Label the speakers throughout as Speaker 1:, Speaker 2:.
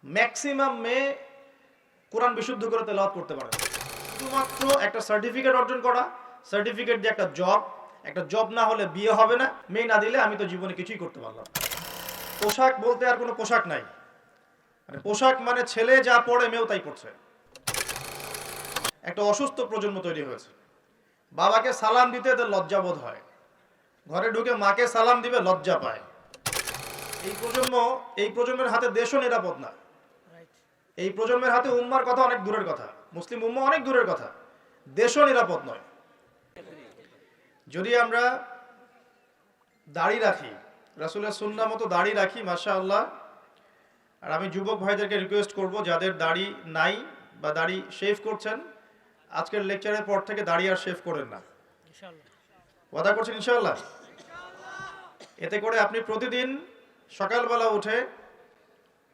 Speaker 1: Maximum মেয়ে কোরআন বিশুদ্ধ করে তেলাওয়াত করতে পারে, শুধুমাত্র একটা সার্টিফিকেট অর্জন করা, সার্টিফিকেট দিয়ে একটা জব না হলে বিয়ে হবে না, মেয়ে না দিলে আমি তো জীবনে কিছুই করতে পারলাম না। পোশাক বলতে আর কোনো পোশাক নাই, মানে পোশাক মানে ছেলে যা পড়ে মেয়েও তাই পড়ছে। একটা অসুস্থ প্রজন্ম তৈরি হয়েছে। বাবাকে সালাম দিতে এদের লজ্জাবোধ হয়, ঘরে ঢুকে মাকে সালাম দিবে লজ্জা পায়। এই প্রজন্মের হাতে দেশও নিরাপদ না। এই প্রজন্মের হাতে উম্মার কথা অনেক দূরের কথা, মুসলিম উম্মা অনেক দূরের কথা, দেশও নিরাপদ নয়। যদি আমরা দাড়ি রাখি, রাসূলের সুন্নাহ মতো দাড়ি রাখি, মাশাআল্লাহ। আর আমি যুবক ভাইদেরকে রিকোয়েস্ট করব, যাদের দাড়ি নাই বা দাড়ি শেভ করছেন, আজকের লেকচারের পর থেকে দাড়ি আর শেভ করেন না, ইনশাআল্লাহ। ওয়াদা করছেন ইনশাআল্লাহ? এতে করে আপনি প্রতিদিন সকালবেলা উঠে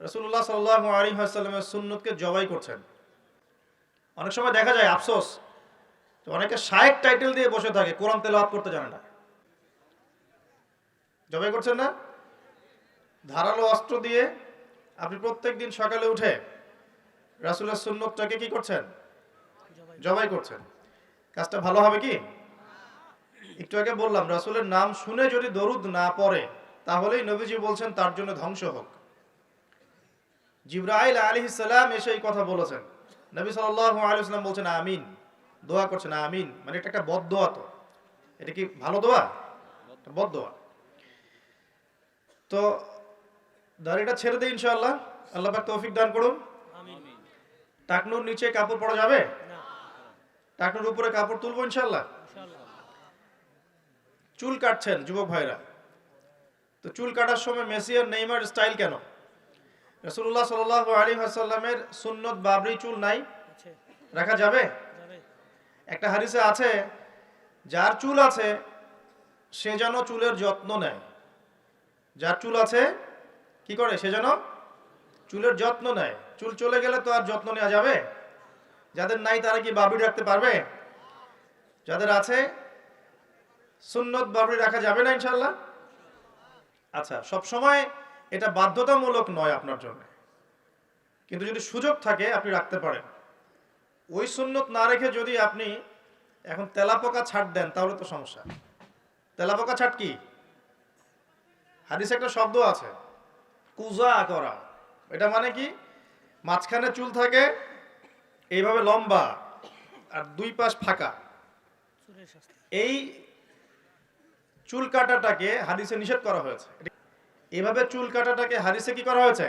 Speaker 1: রাসূলুল্লাহ সাল্লাল্লাহু আলাইহি ওয়াসাল্লামের সুন্নতকে জবাই করছেন। অনেক সময় দেখা যায় আফসোস, অনেকে শায়েখ টাইটেল দিয়ে বসে থাকে, কোরআন তেলাওয়াত করতে জানে না। জবাই করছেন না? ধারালো অস্ত্র দিয়ে আপনি প্রত্যেকদিন সকালে উঠে রাসূলের সুন্নতটাকে কি করছেন? জবাই করছেন। কাজটা ভালো হবে কি? একটু আগে বললাম, রাসূলের নাম শুনে যদি দরুদ না পড়ে তাহলেই নবীজি বলছেন তার জন্য ধ্বংস হোক। জিবরাইল আলাইহিস সালাম এসে এই কথা বলেছেন, নবী সাল্লাল্লাহু আলাইহি ওয়াসাল্লাম বলছেন আমিন, দোয়া করছেন আমিন, মানে এটা একটা বদদোয়া। তো এটা কি ভালো দোয়া? বদদোয়া। তো দাড়িটা ছেড়ে দেই ইনশাআল্লাহ, আল্লাহ পাক তৌফিক দান করুন। আমিন। টাকনুর নিচে কাপড় পরা যাবে না, টাকনুর উপরে কাপড় তুলবো ইনশাআল্লাহ। চুল কাটছেন যুবক ভাইরা, তো চুল কাটার সময় মেসি আর নেইমার স্টাইল কেন? রাসূলুল্লাহ সাল্লাল্লাহু আলাইহি ওয়াসাল্লামের সুন্নত বাবরি চুল নাই, রাখা যাবে? একটা হাদিসে আছে, যার চুল আছে সে যেন চুলের যত্ন নেয়। যার চুল আছে কি করে? সে যেন চুলের যত্ন নেয়। চুল চলে গেলে তো আর যত্ন নেওয়া যাবে? যাদের নাই তারা কি বাবরি রাখতে পারবে? যাদের আছে সুন্নত বাবরি রাখা যাবে না ইনশাআল্লাহ? আচ্ছা, সব সময় এটা বাধ্যতামূলক নয় আপনার জন্য, কিন্তু যদি সুযোগ থাকে আপনি রাখতে পারেন। ওই সুন্নত না রেখে যদি আপনি এখন তেলাপোকা ছাড় দেন তাহলে তো সমস্যা। তেলাপোকা ছাড় কি? হাদিসে একটা শব্দ আছে, কুজা করা। এটা মানে কি? মাঝখানে চুল থাকে এইভাবে লম্বা আর দুই পাশ ফাঁকা। এই চুল কাটাটাকে হাদিসে নিষেধ করা হয়েছে। এভাবে চুল কাটাটাকে হাদিসে কি করা হয়েছে?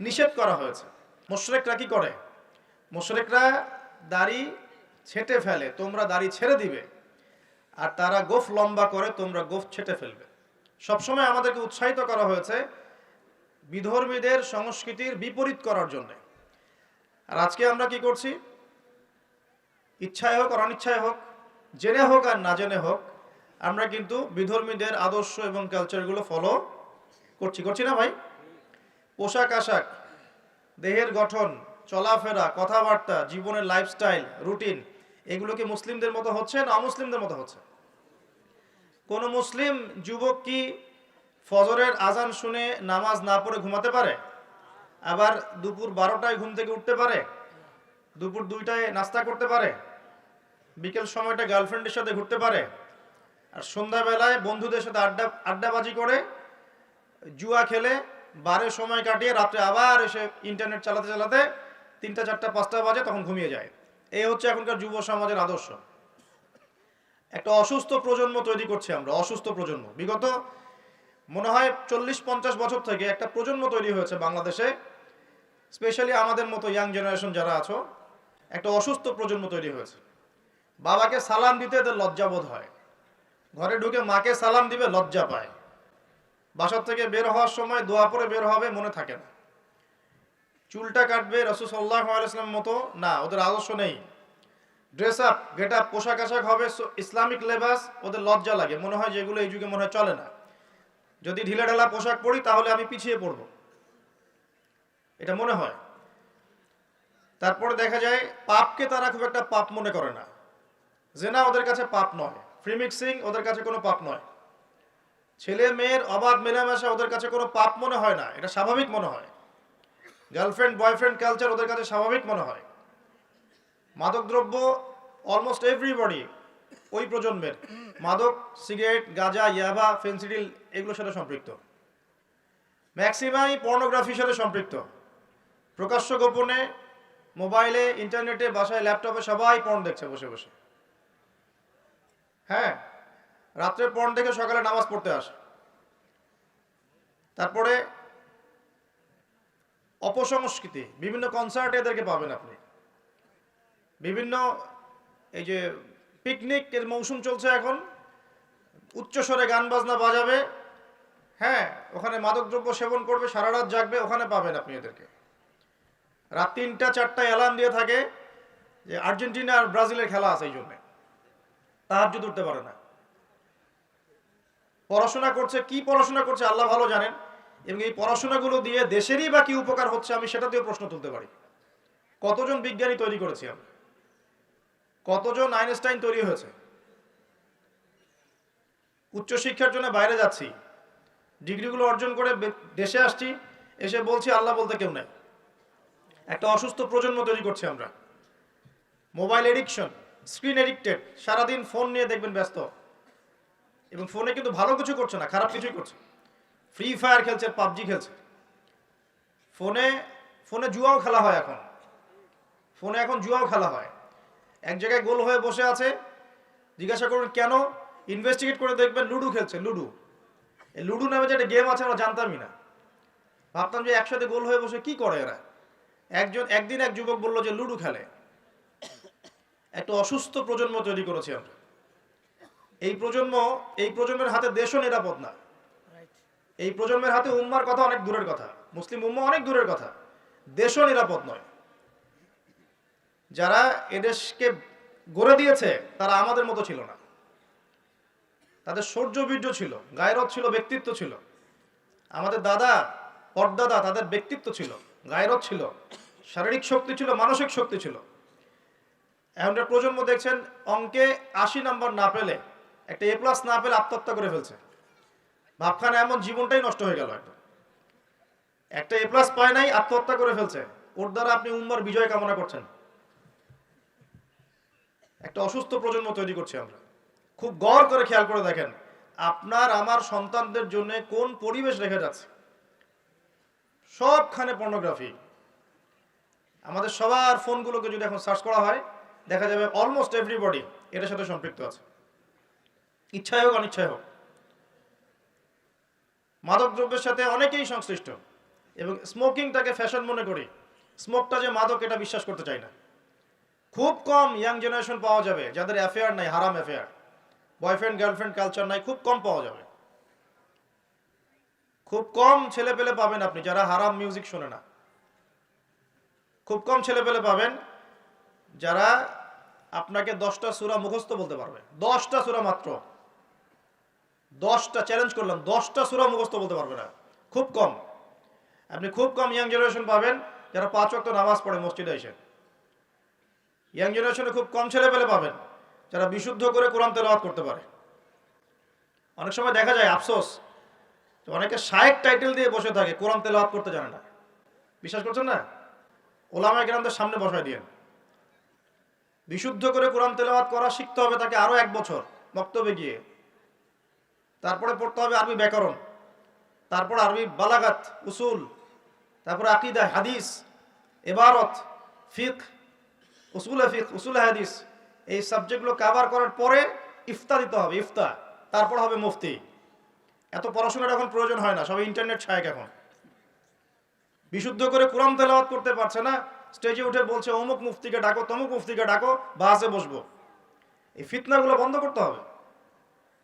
Speaker 1: নিষেধ করা হয়েছে। মুশরিকরা কি করে? মুশরিকরা দাড়ি ছেঁটে ফেলে, তোমরা দাড়ি ছেড়ে দিবে, আর তারা গোফ লম্বা করে, তোমরা গোফ ছেঁটে ফেলবে। সবসময় আমাদেরকে উৎসাহিত করা হয়েছে বিধর্মীদের সংস্কৃতির বিপরীত করার জন্য। আর আজকে আমরা কি করছি? ইচ্ছায় হোক আর অনিচ্ছায় হোক, জেনে হোক আর না জেনে হোক, আমরা কিন্তু বিধর্মীদের আদর্শ এবং কালচারগুলো ফলো করছি না ভাই? পোশাক আশাক, দেহের গঠন, চলাফেরা, কথাবার্তা, জীবনের লাইফস্টাইল, রুটিন, এগুলো কি মুসলিমদের মতো হচ্ছে না অমুসলিমদের মতো হচ্ছে? কোন মুসলিম যুবক কি ফজরের আজান শুনে নামাজ না পড়ে ঘুমাতে পারে? আবার দুপুর 12টায় ঘুম থেকে উঠতে পারে? দুপুর 2টায় নাস্তা করতে পারে? বিকেল সময়টা গার্লফ্রেন্ডের সাথে ঘুরতে পারে? আর সন্ধ্যাবেলায় বন্ধুদের সাথে আড্ডাবাজি করে, জুয়া খেলে, বারে সময় কাটিয়ে রাত্রে আবার এসে ইন্টারনেট চালাতে চালাতে 3টা 4টা 5টা বাজে, তখন ঘুমিয়ে যায়। এই হচ্ছে এখনকার যুব সমাজের আদর্শ। একটা অসুস্থ প্রজন্ম তৈরি করছি আমরা, অসুস্থ প্রজন্ম। বিগত মনে হয় 40-50 বছর থেকে একটা প্রজন্ম তৈরি হয়েছে বাংলাদেশে, স্পেশালি আমাদের মতো ইয়াং জেনারেশন যারা আছো, একটা অসুস্থ প্রজন্ম তৈরি হয়েছে। বাবাকে সালাম দিতে এদের লজ্জাবোধ হয়, ঘরে ঢুকে মাকে সালাম দিবে লজ্জা পায়। বাসার থেকে বের হওয়ার সময় দোয়া পড়ে বের হবে, মনে থাকে না। চুলটা কাটবে রাসূল সাল্লাল্লাহু আলাইহি ওয়াসাল্লাম মতো না, ওদের আদর্শ নেই। ড্রেস আপ, গেট আপ, পোশাক আশাক হবে ইসলামিক লেবাস, ওদের লজ্জা লাগে, মনে হয় যেগুলো এই যুগে মনে হয় চলে না। যদি ঢিলা ঢালা পোশাক পরি তাহলে আমি পিছিয়ে পড়ব, এটা মনে হয়। তারপরে দেখা যায় পাপকে তারা খুব একটা পাপ মনে করে না। জেনা ওদের কাছে পাপ নয়, ফ্রি মিক্সিং ওদের কাছে কোনো পাপ নয়, ছেলে মেয়ের অবাধ মেলামেশা ওদের কাছে কোনো পাপ মনে হয় না, এটা স্বাভাবিক মনে হয়। গার্লফ্রেন্ড বয়ফ্রেন্ড কালচার ওদের কাছে স্বাভাবিক মনে হয়। মাদকদ্রব্য অলমোস্ট এভরিবডি ওই প্রজন্মের মাদক, সিগারেট, গাঁজা, ইয়াবা, ফেন্সিডিল এগুলোর সাথে সম্পৃক্ত। ম্যাক্সিমামই পর্নোগ্রাফির সাথে সম্পৃক্ত। প্রকাশ্য গোপনে মোবাইলে, ইন্টারনেটে, বাসায়, ল্যাপটপে সবাই পর্ন দেখছে বসে বসে। হ্যাঁ, রাত্রে পর্ন দেখে সকালে নামাজ পড়তে আসে। তারপরে অপসংস্কৃতি, বিভিন্ন কনসার্টে এদেরকে পাবেন আপনি। বিভিন্ন এই যে পিকনিকের মৌসুম চলছে এখন, উচ্চস্বরে গান বাজনা বাজাবে, হ্যাঁ, ওখানে মাদকদ্রব্য সেবন করবে, সারা রাত জাগবে, ওখানে পাবেন আপনি এদেরকে। রাত 3টা 4টায় অ্যালার্ম দিয়ে থাকে যে আর্জেন্টিনা আর ব্রাজিলের খেলা আছে, এই জন্যে তাহাজ্জুদ উঠতে পারে না। পড়াশোনা করছে, কি পড়াশোনা করছে আল্লাহ ভালো জানেন, এবং এই পড়াশোনাগুলো দিয়ে দেশেরই বা কি উপকার হচ্ছে আমি সেটাতেও প্রশ্ন তুলতে পারি। কতজন বিজ্ঞানী তৈরি করেছি আমরা, কতজন আইনস্টাইন তৈরি হয়েছে। উচ্চশিক্ষার জন্য বাইরে যাচ্ছি, ডিগ্রিগুলো অর্জন করে দেশে আসছি, এসে বলছি আল্লাহ বলতে কেউ নাই। একটা অসুস্থ প্রজন্ম তৈরি করছি আমরা। মোবাইল এডিকশন, স্ক্রিন এডিক্টেড, সারাদিন ফোন নিয়ে দেখবেন ব্যস্ত, এবং ফোনে কিন্তু ভালো কিছু করছে না, খারাপ কিছুই করছে। ফ্রি ফায়ার খেলছে, পাবজি খেলছে, ফোনে জুয়াও খেলা হয় এখন। ফোনে এখন জুয়াও খেলা হয়। এক জায়গায় গোল হয়ে বসে আছে, জিজ্ঞাসা করবেন কেন, ইনভেস্টিগেট করে দেখবেন লুডু খেলছে। লুডু, এই লুডু নামে যে একটা গেম আছে আমরা জানতামই না, ভাবতাম যে একসাথে গোল হয়ে বসে কি করে এরা। একদিন এক যুবক বলল যে লুডু খেলে। একটা অসুস্থ প্রজন্ম তৈরি করেছি আমরা। এই প্রজন্মের হাতে দেশও নিরাপদ না। এই প্রজন্মের হাতে উম্মার কথা অনেক দূরের কথা, মুসলিম উম্মা অনেক দূরের কথা, দেশও নিরাপদ নয়। যারা এদেশকে গড়ে দিয়েছে তারা আমাদের মতো ছিল না। তাদের শৌর্য বীর্য ছিল, গায়রত ছিল, ব্যক্তিত্ব ছিল। আমাদের দাদা পরদাদা, তাদের ব্যক্তিত্ব ছিল, গায়রত ছিল, শারীরিক শক্তি ছিল, মানসিক শক্তি ছিল। এখনকার প্রজন্ম দেখছেন অঙ্কে 80 নাম্বার না পেলে, একটা A+ না পেলে আত্মহত্যা করে ফেলছে। ভাবখানা এমন জীবনটাই নষ্ট হয়ে গেল। একটা A+ পায় নাই, আত্মহত্যা করে ফেলছে। ওর দ্বারা আপনি উম্মার বিজয় কামনা করছেন। একটা অসুস্থ প্রজন্ম তৈরি করছি আমরা। খুব গড় করে খেয়াল করে দেখেন আপনার আমার সন্তানদের জন্য কোন পরিবেশ রেখে যাচ্ছে। সবখানে পর্নোগ্রাফি। আমাদের সবার ফোনগুলোকে যদি এখন সার্চ করা হয় দেখা যাবে অলমোস্ট এভরিবডি এটার সাথে সম্পৃক্ত আছে, ইচ্ছায় হোক অনিচ্ছায় হোক। মাদকদ্রব্যের সাথে অনেকেই সংশ্লিষ্ট, এবং স্মোকিংটাকে ফ্যাশন মনে করি। স্মোকটা যে মাদক এটা বিশ্বাস করতে চাই না। খুব কম ইয়াং জেনারেশন পাওয়া যাবে যাদের অ্যাফেয়ার নাই, হারাম অ্যাফেয়ার, বয়ফ্রেন্ড গার্লফ্রেন্ড কালচার নাই, খুব কম পাওয়া যাবে। খুব কম ছেলে পেলে পাবেন আপনি যারা হারাম মিউজিক শোনে না। খুব কম ছেলে পেলে পাবেন যারা আপনাকে 10টা সূরা মুখস্থ বলতে পারবে। 10টা সূরা মাত্র, 10টা, চ্যালেঞ্জ করলাম, 10টা সূরা মুখস্থ বলতে পারবে না। খুব কম। আপনি খুব কম ইয়াং জেনারেশন পাবেন যারা 5 ওয়াক্ত নামাজ পড়ে মসজিদে এসে। ইয়াং জেনারেশনে খুব কম ছেলে পেলে পাবেন যারা বিশুদ্ধ করে কোরআন তেলাওয়াত করতে পারে। অনেক সময় দেখা যায় আফসোস, অনেকে শায়েখ টাইটেল দিয়ে বসে থাকে, কোরআন তেলাওয়াত করতে জানে না। বিশ্বাস করছেন না? ওলামায়ে কেরামদের সামনে বসায় দিয়েন। বিশুদ্ধ করে কোরআন তেলাওয়াত করা শিখতে হবে তাকে আরো 1 বছর বক্তব্যে গিয়ে। তারপরে পড়তে হবে আরবি ব্যাকরণ, তারপর আরবি বালাগাত, উসুল, তারপরে আকীদা, হাদিস, ইবারত, ফিকহ, উসুল হাদিস। এই সাবজেক্টগুলো কভার করার পরে ইফতা দিতে হবে, ইফতা, তারপর হবে মুফতি। এত পড়াশোনার এখন প্রয়োজন হয় না, সবাই ইন্টারনেট শায়েখ। এখন বিশুদ্ধ করে কোরআন তেলাওয়াত করতে পারছে না, স্টেজে উঠে বলছে অমুক মুফতিকে ডাকো, তমুক মুফতিকে ডাকো, বাসে বসবো। এই ফিতনাগুলো বন্ধ করতে হবে।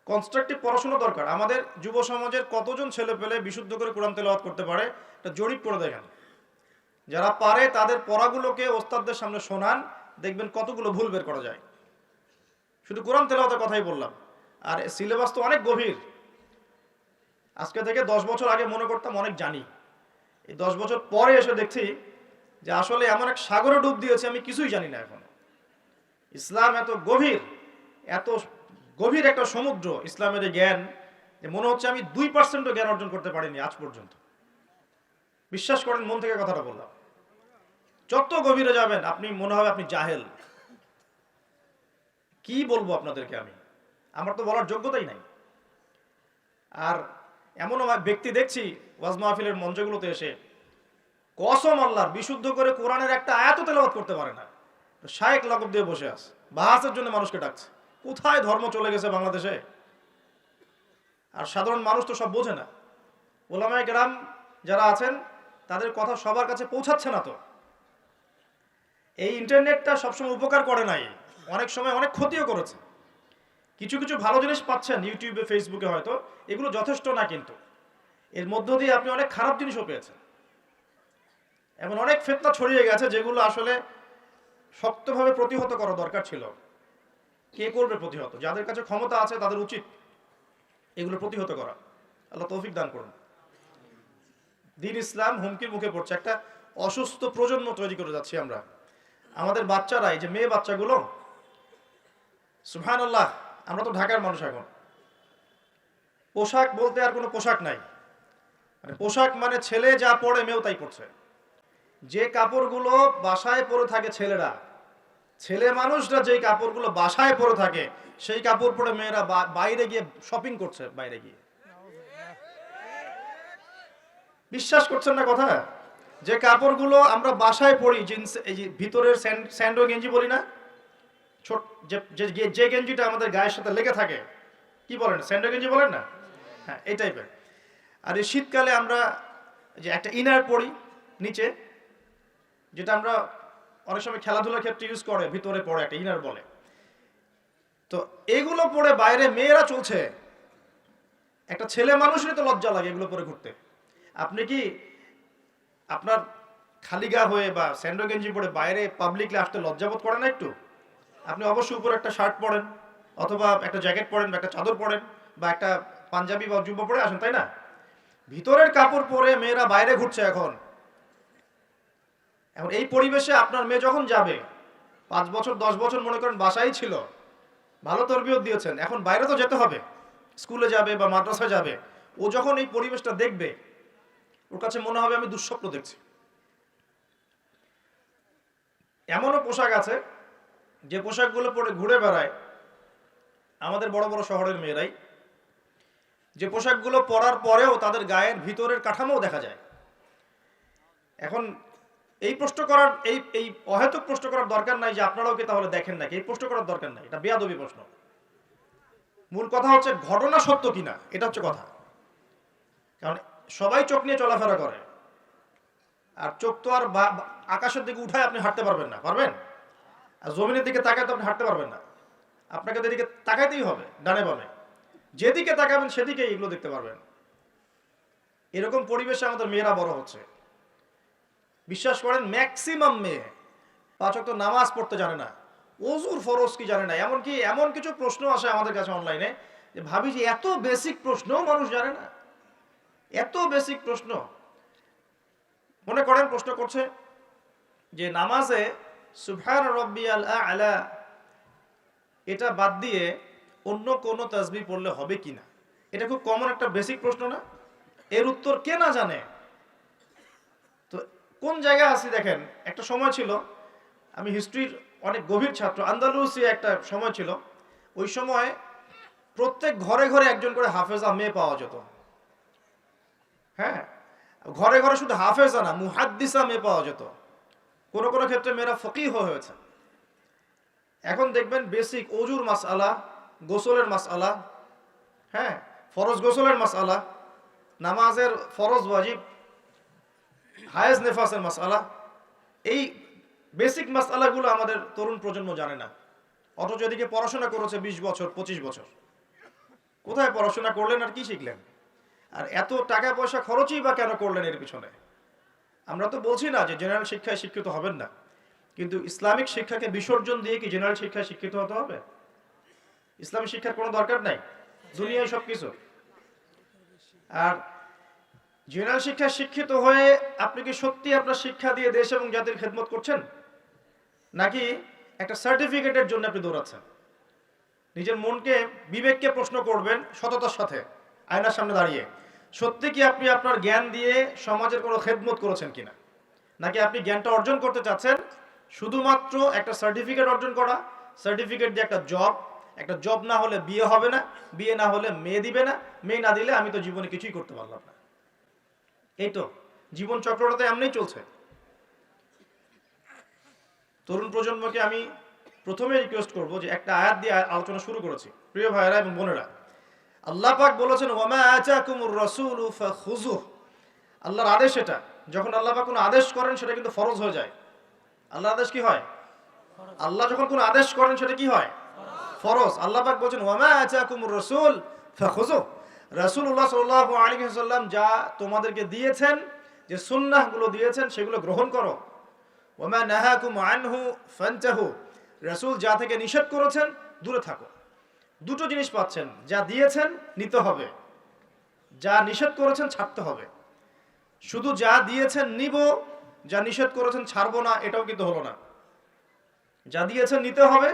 Speaker 1: কনস্ট্রাকটিভ পড়াশোনা দরকার। আমাদের যুব সমাজের কতজন ছেলে পেলে বিশুদ্ধ করে কোরআন তেলাওয়াত করতে পারে এটা জরিপ করে দেখেন। যারা পারে তাদের পড়াগুলোকে ওস্তাদদের সামনে শোনান, দেখবেন কতগুলো ভুল বের করা যায়। শুধু কোরআন তেলাওয়াতের কথাই বললাম, আর সিলেবাস তো অনেক গভীর। আজকে থেকে 10 বছর আগে মনে করতাম অনেক জানি, এই 10 বছর পরে এসে দেখছি যে আসলে এমন এক সাগরে ডুব দিয়েছে আমি কিছুই জানি না এখন। ইসলাম এত গভীর একটা সমুদ্র, ইসলামের জ্ঞান, যে মনে হচ্ছে আমি 2% জ্ঞান অর্জন করতে পারিনি আজ পর্যন্ত। বিশ্বাস করেন, মন থেকে কথাটা বললাম। যত গভীরে যাবেন আপনি মনে হবে আপনি জাহেল। কি বলবো আপনাদেরকে, আমার তো বলার যোগ্যতাই নাই। আর এমনও ব্যক্তি দেখছি ওয়াজ মাহফিলের মঞ্চগুলোতে এসে কসম আল্লাহর বিশুদ্ধ করে কোরআনের একটা আয়াতও তেলাওয়াত করতে পারে না, শায়েক লাকব দিয়ে বসে আছে, বাহাসের জন্য মানুষকে ডাকছে। কোথায় ধর্ম চলে গেছে বাংলাদেশে! আর সাধারণ মানুষ তো সব বোঝে না। ওলামায়ে কেরাম যারা আছেন তাদের কথা সবার কাছে পৌঁছাচ্ছে না। তো এই ইন্টারনেটটা সবসময় উপকার করে নাই, অনেক সময় অনেক ক্ষতিও করেছে। কিছু কিছু ভালো জিনিস পাচ্ছেন ইউটিউবে, ফেসবুকে, হয়তো এগুলো যথেষ্ট না, কিন্তু এর মধ্য দিয়ে আপনি অনেক খারাপ জিনিসও পেয়েছেন। এমন অনেক ফিতনা ছড়িয়ে গেছে যেগুলো আসলে শক্তভাবে প্রতিহত করা দরকার ছিল। কে করবে প্রতিহত? যাদের কাছে ক্ষমতা আছে তাদের উচিত এগুলো প্রতিহত করা। আল্লাহ তৌফিক দান করুন। দ্বীন ইসলাম হুমকির মুখে পড়ছে। একটা অসুস্থ প্রজন্ম তৈরি করে যাচ্ছি আমরা। আমাদের বাচ্চারা, এই যে মেয়ে বাচ্চাগুলো, সুবহানাল্লাহ, আমরা তো ঢাকার মানুষ, এখন পোশাক বলতে আর কোনো পোশাক নাই। মানে পোশাক মানে ছেলে যা পরে মেয়েও তাই পড়ছে। যে কাপড়গুলো বাসায় পরে থাকে ছেলেরা, ছেলে মানুষরা যেই কাপড়গুলো বাসায় পরে থাকে সেই কাপড় পরে মেয়েরা বাইরে গিয়ে শপিং করছে। বাইরে গিয়ে, বিশ্বাস করছেন না কথা? যে কাপড়গুলো আমরা বাসায় পরি, জিন্স, এই যে ভিতরের স্যান্ডো গেঞ্জি বলি না, ছোট যে গেঞ্জিটা আমাদের গায়ের সাথে লেগে থাকে, কি বলেন, স্যান্ডো গেঞ্জি বলেন না? হ্যাঁ, এই টাইপের। আর এই শীতকালে আমরা যে একটা ইনার পরি নিচে, যেটা আমরা অনেক সময় খেলাধুলার ক্ষেত্রে ইউজ করে, ভিতরে পড়ে একটা ইনার বলে। তো এগুলো পরে বাইরে মেয়েরা চলছে। একটা ছেলে মানুষেরই তো লজ্জা লাগে এগুলো পরে ঘুরতে। আপনি কি আপনার খালি গা হয়ে বা স্যান্ডো গেঞ্জি পরে বাইরে পাবলিকলি আসতে লজ্জাবোধ করেন না একটু? আপনি অবশ্যই উপরে একটা শার্ট পরেন, অথবা একটা জ্যাকেট পরেন, বা একটা চাদর পরেন, বা একটা পাঞ্জাবি বা জুব্বা পরে আসেন, তাই না? ভিতরের কাপড় পরে মেয়েরা বাইরে ঘুরছে এখন। এখন এই পরিবেশে আপনার মেয়ে যখন যাবে, 5 বছর 10 বছর মনে করেন বাসায় ছিল, ভালো তরবিয়ত দিয়েছেন, এখন বাইরে তো যেতে হবে, স্কুলে যাবে বা মাদ্রাসায় যাবে। ও যখন এই পরিবেশটা দেখবে, ওর কাছে মনে হবে আমি দুঃস্বপ্ন দেখছি। এমনও পোশাক আছে যে পোশাকগুলো পরে ঘুরে বেড়ায় আমাদের বড় বড় শহরের মেয়েরাই, যে পোশাকগুলো পরার পরেও তাদের গায়ের ভিতরের কাঠামোও দেখা যায়। এখন এই প্রশ্ন করার, এই অহেতুক প্রশ্ন করার দরকার নাই যে আপনারাও কি তাহলে দেখেন নাকি, এই প্রশ্ন করার দরকার নাই, এটা বেয়াদবি প্রশ্ন। মূল কথা হচ্ছে ঘটনা সত্য কিনা, এটা হচ্ছে কথা। কারণ সবাই চোখ নিয়ে চলাফেরা করে, আর চোখ তো আর আকাশের দিকে উঠায় আপনি হাঁটতে পারবেন না, পারবেন? আর জমিনের দিকে তাকায় তো আপনি হাঁটতে পারবেন না। আপনাকে যেদিকে তাকাইতেই হবে, ডানে বামে, যেদিকে তাকাবেন সেদিকে এগুলো দেখতে পারবেন। এরকম পরিবেশে আমাদের মেয়েরা বড় হচ্ছে। বিশ্বাস করেন, ম্যাক্সিমাম মেয়ে 5 ওয়াক্ত নামাজ পড়তে জানে না, ওযুর ফরজ কি জানে না। এমনকি এমন কিছু প্রশ্ন আসে আমাদের কাছে অনলাইনে, যে ভাবি যে এত বেসিক প্রশ্ন মানুষ জানে না, এত বেসিক প্রশ্ন। মনে করেন প্রশ্ন করছে যে নামাজে সুবহান রাব্বিয়াল আ'লা এটা বাদ দিয়ে অন্য কোনো তাসবিহ পড়লে হবে কিনা। এটা খুব কমন একটা বেসিক প্রশ্ন না? এর উত্তর কে না জানে? তো কোন জায়গায় আছি দেখেন। একটা সময় ছিল, আমি হিস্ট্রির অনেক গভীর ছাত্র, আন্দালুসিয়া একটা সময় ছিল, ওই সময় প্রত্যেক ঘরে ঘরে একজন করে হাফেজা মেয়ে পাওয়া যেত। হ্যাঁ, ঘরে ঘরে শুধু হাফেজা না, মুহাদ্দিসা মেয়ে পাওয়া যেত। কোনো কোনো ক্ষেত্রে মেয়েরা ফকিহ হয়েছে। এখন দেখবেন বেসিক ওজুর মাসআলা, গোসলের মাসআলা, হ্যাঁ, ফরজ গোসলের মাসআলা, নামাজের ফরজ ওয়াজিব, হায়েজ নেফাসের মাসআলা, এই বেসিক মাসআলাগুলো আমাদের তরুণ প্রজন্ম জানে না। অথচ এদিকে পড়াশোনা করেছে 20 বছর 25 বছর। কোথায় পড়াশোনা করলেন আর কি শিখলেন? আর এত টাকা পয়সা খরচই বা কেন করলেন এর পিছনে? আমরা তো বলছি না যে জেনারেল শিক্ষায় শিক্ষিত হবেন না, কিন্তু ইসলামিক শিক্ষাকে বিসর্জন দিয়ে কি জেনারেল শিক্ষায় শিক্ষিত হতে হবে? ইসলামিক শিক্ষার কোনো দরকার নাই, দুনিয়ায় সব কিছু। আর জেনারেল শিক্ষায় শিক্ষিত হয়ে আপনি কি সত্যি আপনার শিক্ষা দিয়ে দেশ এবং জাতির খেদমত করছেন, নাকি একটা সার্টিফিকেটের জন্য আপনি দৌড়াচ্ছেন? নিজের মনকে, বিবেককে প্রশ্ন করবেন সততার সাথে, আয়নার সামনে দাঁড়িয়ে। সত্যি কি আপনি আপনার জ্ঞান দিয়ে সমাজের কোনো খেদমত করেছেন কিনা, নাকি আপনি জ্ঞানটা অর্জন করতে চাচ্ছেন শুধুমাত্র একটা সার্টিফিকেট অর্জন করা, সার্টিফিকেট দিয়ে একটা জব না হলে বিয়ে হবে না, বিয়ে না হলে মেয়ে দিবে না, মেয়ে না দিলে আমি তো জীবনে কিছুই করতে পারলাম না। এই তো জীবন চক্রটা তো এমনিই চলছে। তরুণ প্রজন্মকে আমি প্রথমে রিকোয়েস্ট করব যে একটা আয়াত দিয়ে আলোচনা শুরু করেছি। প্রিয় ভাইয়েরা এবং বোনেরা, আল্লাহ পাক বলেছেন ওয়ামা আতাকুমুর রাসূলু ফাখুযুহু। আল্লাহর আদেশ এটা, যখন আল্লাহ পাক কোনো আদেশ করেন সেটা কিন্তু ফরজ হয়ে যায়। আল্লাহর আদেশ কি হয়? আল্লাহ যখন কোনো আদেশ করেন সেটা কি হয়? ফরজ। আল্লাহ পাক বলেন ওয়ামা আতাকুমুর রাসূল ফাখুযুহু। রাসূলুল্লাহ সাল্লাল্লাহু আলাইহি ওয়াসাল্লাম যা তোমাদেরকে দিয়েছেন, যে সুন্নাহগুলো দিয়েছেন সেগুলো গ্রহণ করো। ওয়ামা নাহাকুম আনহু ফান্তাহু। রাসূল যা থেকে নিষেধ করেছেন দূরে থাকো। দুটো জিনিস পাচ্ছেন, যা দিয়েছেন নিতে হবে, যা নিষেধ করেছেন ছাড়তে হবে। শুধু যা দিয়েছেন নিব, যা নিষেধ করেছেন ছাড়বো না, এটাও কিন্তু হলো না। যা দিয়েছেন নিতে হবে,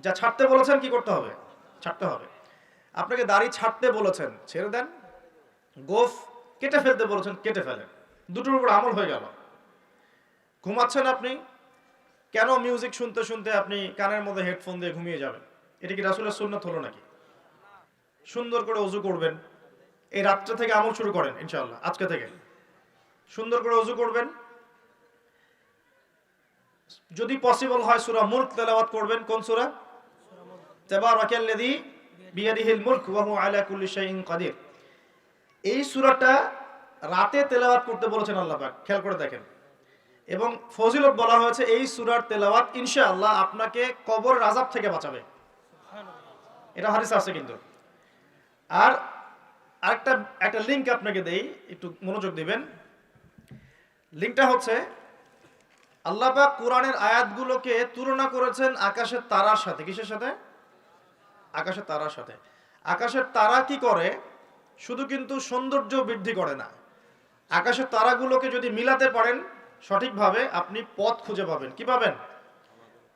Speaker 1: যা ছাড়তে বলেছেন কি করতে হবে? ছাড়তে হবে। আপনাকে দাড়ি ছাড়তে বলেছেন, ছেড়ে দেন। গোফ কেটে ফেলতে বলেছেন, কেটে ফেলেন। দুটোর উপর আমল হয়ে গেল। ঘুমাচ্ছেন আপনি, কেন মিউজিক শুনতে শুনতে আপনি কানের মধ্যে হেডফোন দিয়ে ঘুমিয়ে যাবেন? এটা কি রাসূলের সুন্নাত হলো নাকি? সুন্দর করে ওযু করবেন। এই রাত্রে থেকে আমল শুরু করেন ইনশাআল্লাহ, আজকে থেকে সুন্দর করে ওযু করবেন। যদি পসিবল হয় সূরা মুলক তেলাওয়াত করবেন। কোন সূরা? তাবারাকাল্লাযী বিয়াদিহিল মুলক ওয়া হুয়া আলা কুল্লি শাইইন কাদির। এই সূরাটা রাতে তেলাওয়াত করতে বলেছেন আল্লাহ পাক, খেয়াল করে দেখেন। এবং ফজিলত বলা হয়েছে এই সূরার তেলাওয়াত ইনশাআল্লাহ আপনাকে কবরের আযাব থেকে বাঁচাবে। এটা হাদিস আছে কিন্তু। আর একটা লিংক আপনাকে দেই, একটু মনোযোগ দিবেন। লিংকটা হচ্ছে আল্লাহ পাক কোরআনের আয়াতগুলোকে তুলনা করেছেন আকাশের তারার সাথে। কিসের সাথে? আকাশের তারার সাথে। আকাশের তারা কি করে? শুধু কিন্তু সৌন্দর্য বৃদ্ধি করে না, আকাশের তারাগুলোকে যদি মিলাতে পারেন সঠিকভাবে, আপনি পথ খুঁজে পাবেন। কি পাবেন?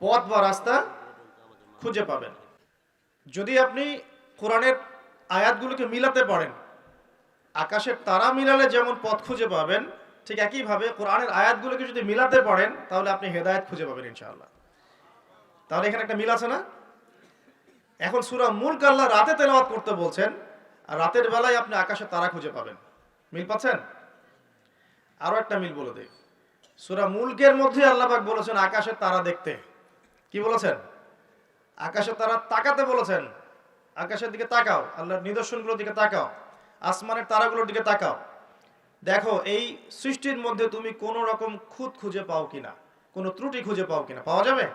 Speaker 1: পথ বা রাস্তা খুঁজে পাবেন। যদি আপনি কোরআনের আয়াতগুলোকে মিলাতে পারেন, আকাশের তারা মিলালে যেমন পথ খুঁজে পাবেন, ঠিক একইভাবে কোরআনের আয়াতগুলোকে যদি মিলাতে পারেন তাহলে আপনি হেদায়েত খুঁজে পাবেন ইনশাআল্লাহ। তাহলে এখানে একটা মিল আছে না? এখন সূরা মুলক আল্লাহ রাতে তেলাওয়াত করতে বলছেন, আর রাতের বেলায় আপনি আকাশের তারা খুঁজে পাবেন। মিল পাচ্ছেন? আরো একটা মিল বলে দেই। সূরা মুলকের মধ্যে আল্লাহ পাক বলেছেন আকাশের তারা দেখতে। কি বলেছেন? আকাশের তারা তাকাতে বলেছেন। আকাশের দিকে তাকাও, আল্লাহর নিদর্শনগুলোর দিকে তাকাও, আসমানের তারাগুলোর দিকে তাকাও। দেখো এই সৃষ্টির মধ্যে তুমি কোন রকম খুঁত খুঁজে পাও কিনা, কোনো ত্রুটি খুঁজে পাও কিনা। পাওয়া যাবে?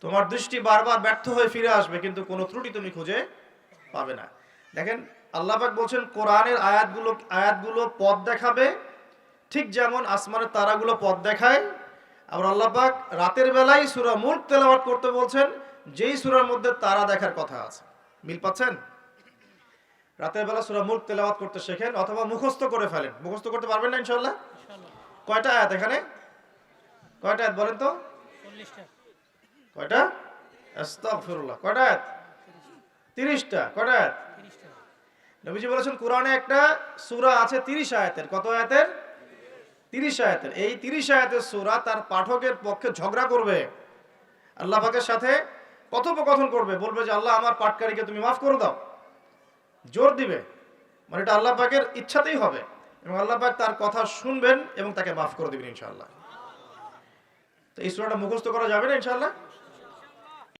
Speaker 1: তোমার দৃষ্টি বারবার ব্যর্থ হয়ে ফিরে আসবে, কিন্তু কোনো ত্রুটি তুমি খুঁজে পাবে না। দেখেন আল্লাহ পাক বলছেন কোরআনের আয়াতগুলো পথ দেখাবে, ঠিক যেমন আসমানের তারাগুলো পথ দেখায়। আবার আল্লাহ পাক রাতের বেলায় সূরা মুলক তেলাওয়াত করতে বলছেন, যেই সূরার মধ্যে তারা দেখার কথা আছে। মিল পাচ্ছেন? রাতের বেলা সূরা মুলক তেলাওয়াত করতে শেখেন, অথবা মুখস্থ করে ফেলেন। মুখস্থ করতে পারবেন না ইনশাআল্লাহ? কয়টা আয়াত এখানে? কয়টা আয়াত বলেন তো? 40টা। কয়টা? আস্তাগফিরুল্লাহ। কয়টা আয়াত? 30টা। কয়টা আয়াত? 30টা। নবীজি বলেছেন কোরআনে একটা সূরা আছে 30 আয়াতের। কত আয়াতের? 30 আয়াতের। এই 30 আয়াতের সূরা তার পাঠকের পক্ষে ঝগড়া করবে, আল্লাহ পাকের সাথে কথোপকথন করবে, বলবে যে আল্লাহ আমার পাঠকারীকে তুমি মাফ করে দাও। জোর দিবে, মানে এটা আল্লাহ পাকের ইচ্ছাতেই হবে, এবং আল্লাহ পাক তার কথা শুনবেন এবং তাকে মাফ করে দিবেন ইনশাআল্লাহ। তো এই সূরাটা মুখস্থ করা যাবে না ইনশাআল্লাহ?